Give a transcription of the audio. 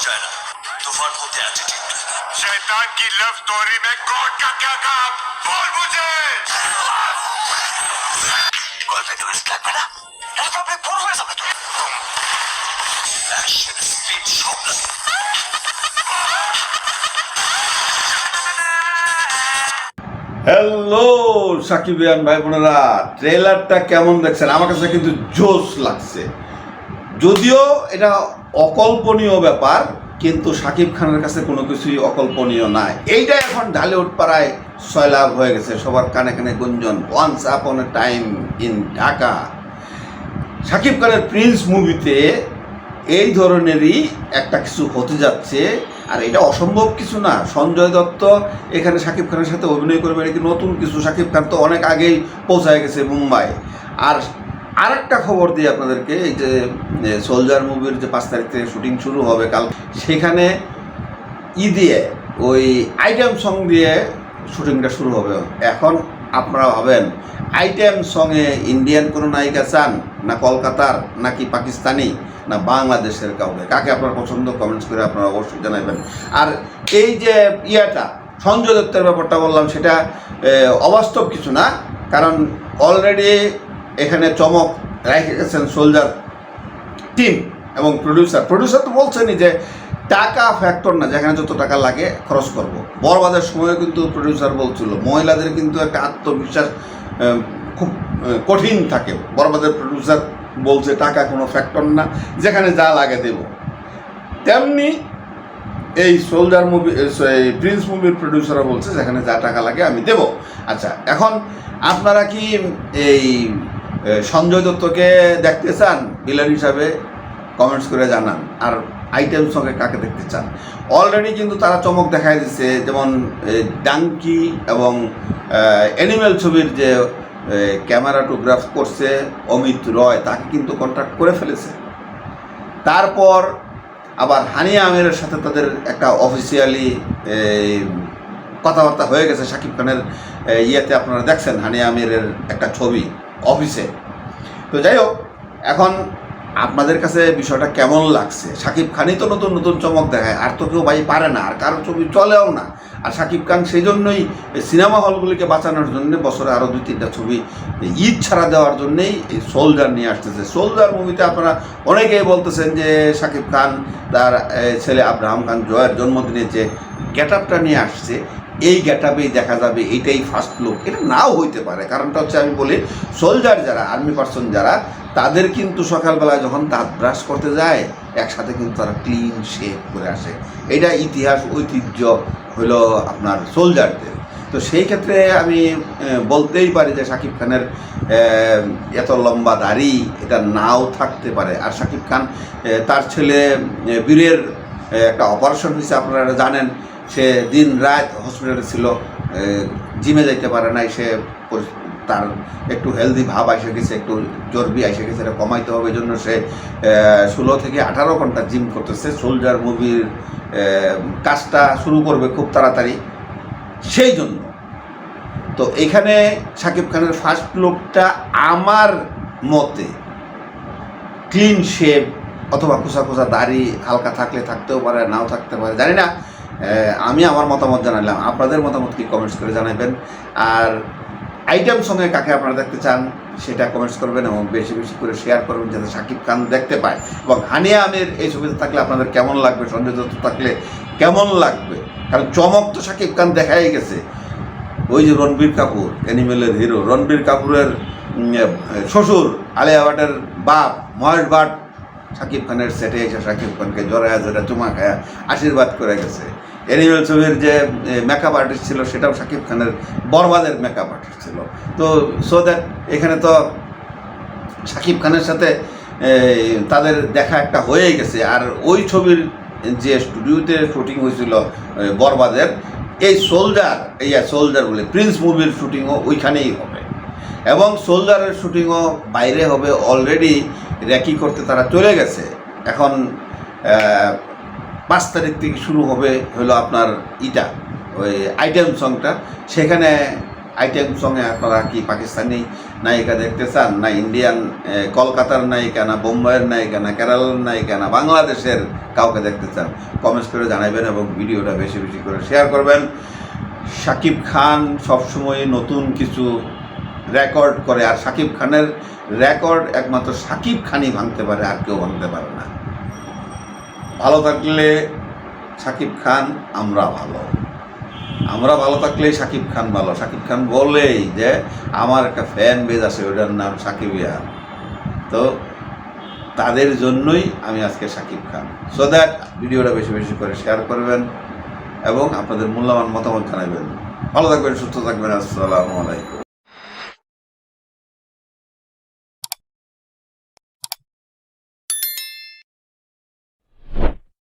जाए ना तूफान होते एटीट्यूड शैतान की लव स्टोरी में गॉड का क्या काम बोल मुझे গল্পে টুইস্ট লাগবে না এটা তো আপনি ভুল হয়ে যাবে তো অ্যাকশন স্পিড সব লাগে হ্যালো সাকিবিয়ান ভাই বোনেরা, ট্রেলারটা কেমন দেখছেন? আমার কাছে কিন্তু জোশ লাগছে। যদিও এটা অকল্পনীয় ব্যাপার, কিন্তু শাকিব খানের কাছে কোনো কিছুই অকল্পনীয় নয়। এইটা এখন ঢালিউড পাড়ায় সয়লাভ হয়ে গেছে, সবার কানে কানে গুঞ্জন। Once upon a time in Dhaka. Shakib খানের প্রিন্স মুভিতে এই ধরনেরই একটা কিছু হতে যাচ্ছে, আর এটা অসম্ভব কিছু না। সঞ্জয় দত্ত এখানে শাকিব খানের সাথে অভিনয় করবে, এটা কি নতুন কিছু? শাকিব খান তো অনেক আগেই পৌঁছায় গেছে মুম্বাই। আর আরেকটা খবর দিই আপনাদেরকে, এই যে সোলজার মুভির যে 5 তারিখ থেকে শুটিং শুরু হবে কাল, সেখানে দিয়ে ওই আইটেম সং দিয়ে শুটিংটা শুরু হবে। এখন আপনারা ভাবেন আইটেম সঙ্গে ইন্ডিয়ান কোনো নায়িকা চান, না কলকাতার, নাকি পাকিস্তানি, না বাংলাদেশের কাউকে? কাকে আপনার পছন্দ কমেন্টস করে আপনারা অবশ্যই জানাবেন। আর এই যে সঞ্জয় দত্তের ব্যাপারটা বললাম, সেটা অবাস্তব কিছু না, কারণ অলরেডি এখানে চমক রেখে গেছেন সোলজার টিম এবং প্রডিউসার তো বলছেনই যে টাকা ফ্যাক্টর না, যেখানে যত টাকা লাগে খরচ করব। বরবাদের সময় কিন্তু প্রডিউসার বলছিল মহিলাদের কিন্তু একটা আত্মবিশ্বাস খুব কঠিন থাকে। বরবাদের প্রডিউসার বলছে টাকা কোনো ফ্যাক্টর না, যেখানে যা লাগে দেব। তেমনি এই সোলজার মুভি, প্রিন্স মুভির প্রডিউসাররা বলছে যেখানে যা টাকা লাগে আমি দেব। আচ্ছা, এখন আপনারা কি এই সঞ্জয় দত্তকে দেখতে চান ভিলেন হিসাবে? কমেন্টস করে জানান। আর আইটেম সঙ্গে কাকে দেখতে চান? অলরেডি কিন্তু তারা চমক দেখায় দিচ্ছে, যেমন ডাঙ্কি এবং অ্যানিমেল ছবির যে ক্যামেরাটোগ্রাফ করছে অমিত রয়, তাকে কিন্তু কন্ট্রাক্ট করে ফেলেছে। তারপর আবার হানিয়া আমিরের সাথে তাদের একটা অফিসিয়ালি কথাবার্তা হয়ে গেছে। শাকিব খানের ইয়েতে আপনারা দেখছেন হানিয়া আমিরের একটা ছবি অফিসে। তো যাই হোক, এখন আপনাদের কাছে বিষয়টা কেমন লাগছে? শাকিব খানই তো নতুন নতুন চমক দেখায়, আর তো কেউ ভাই পারে না, আর কারো ছবি চলেও না। আর শাকিব খান সেই জন্যই সিনেমা হলগুলিকে বাঁচানোর জন্য বছরে আরও 2-3টা ছবি ঈদ ছাড়া দেওয়ার জন্যেই এই সোলজার নিয়ে আসতেছে। সোলজার মুভিতে আপনারা অনেকেই বলতেছেন যে শাকিব খান তার ছেলে আব্রাহাম খান জয়ের জন্মদিনে যে গেট আপটা নিয়ে আসছে, এই গেট আপেই দেখা যাবে এইটাই ফার্স্ট লুক। এটা নাও হইতে পারে। কারণটা হচ্ছে, আমি বলি, সোলজার যারা আর্মি পার্সন যারা, তাদের কিন্তু সকালবেলায় যখন দাঁত ব্রাশ করতে যায় একসাথে কিন্তু তারা ক্লিন শেভ করে আসে। এটা ইতিহাস ঐতিহ্য হলো আপনার সোলজারদের। তো সেই ক্ষেত্রে আমি বলতেই পারি যে শাকিব খানের এত লম্বা দাড়ি এটা নাও থাকতে পারে। আর শাকিব খান তার ছেলে বীরের একটা অপারেশন হয়েছে, আপনারা জানেন। সে দিন রাত হসপিটালে ছিল, জিমে যাইতে পারে নাই। সে তার একটু হেলদি ভাব এসে গেছে, একটু চর্বি এসে গেছে, এটা কমাইতে হবে। এই জন্য সে 16 থেকে 18 ঘন্টা জিম করতেছে। সোলজার মুভির কাজটা শুরু করবে খুব তাড়াতাড়ি, সেই জন্য। তো এখানে শাকিব খানের ফার্স্ট লুকটা আমার মতে ক্লিন শেভ অথবা খোসা খোসা দাড়ি হালকা থাকলে থাকতেও পারে, নাও থাকতে পারে, জানি না। আমি আমার মতামত জানালাম, আপনাদের মতামত কি কমেন্টস করে জানাবেন। আর আইটেম সঙ্গে কাকে আপনারা দেখতে চান সেটা কমেন্টস করবেন এবং বেশি বেশি করে শেয়ার করবেন, যাতে শাকিব খান দেখতে পায়। এবং হানিয়া আমির এই ছবিতে থাকলে আপনাদের কেমন লাগবে, সঞ্জয় দত্ত থাকলে কেমন লাগবে? কারণ চমক তো শাকিব খান দেখাই গেছে। ওই যে রণবীর কাপুর, অ্যানিমেলের হিরো, রণবীর কাপুরের শ্বশুর আলিয়া ভাটের বাপ মহেশ ভাট শাকিব খানের সেটে এসে শাকিব খানকে জড়ায়া চুমা খায়া আশীর্বাদ করে গেছে। অ্যানিমেল ছবির যে মেকআপ আর্টিস্ট ছিল সেটাও শাকিব খানের বরবাদের মেকআপ আর্টিস্ট ছিল। তো সো দ্যাট এখানে তো শাকিব খানের সাথে তাদের দেখা একটা হয়ে গেছে। আর ওই ছবির যে স্টুডিওতে শুটিং হয়েছিল বরবাদের, এই সোলজার বলে প্রিন্স মুভির শুটিংও ওইখানেই হবে এবং সোলজারের শুটিংও বাইরে হবে। অলরেডি র্যাকি করতে তারা চলে গেছে। এখন 5 তারিখ থেকে শুরু হবে হলো আপনার ওই আইটেম সংটা। সেখানে আইটেম সঙ্গে আপনারা কি পাকিস্তানি নায়িকা দেখতে চান, না ইন্ডিয়ান কলকাতার নায়িকা, না বোম্বাইয়ের নায়িকা, না কেরালার নায়িকা, না বাংলাদেশের কাউকে দেখতে চান, কমেন্টস করে জানাবেন এবং ভিডিওটা বেশি বেশি করে শেয়ার করবেন। শাকিব খান সবসময় নতুন কিছু রেকর্ড করে, আর শাকিব খানের রেকর্ড একমাত্র শাকিব খানই ভাঙতে পারে, আর কেউ ভাঙতে পারে না। ভালো থাকলে শাকিব খান, আমরা ভালো থাকলে শাকিব খান ভালো। শাকিব খান বলেই যে আমার একটা ফ্যান বেজ আছে, ওটার নাম সাকিবিয়া, তো তাদের জন্যই আমি আজকে শাকিব খান। সো দ্যাট ভিডিওটা বেশি বেশি করে শেয়ার করবেন এবং আপনাদের মূল্যবান মতামত জানাবেন। ভালো থাকবেন, সুস্থ থাকবেন। আসসালামু আলাইকুম।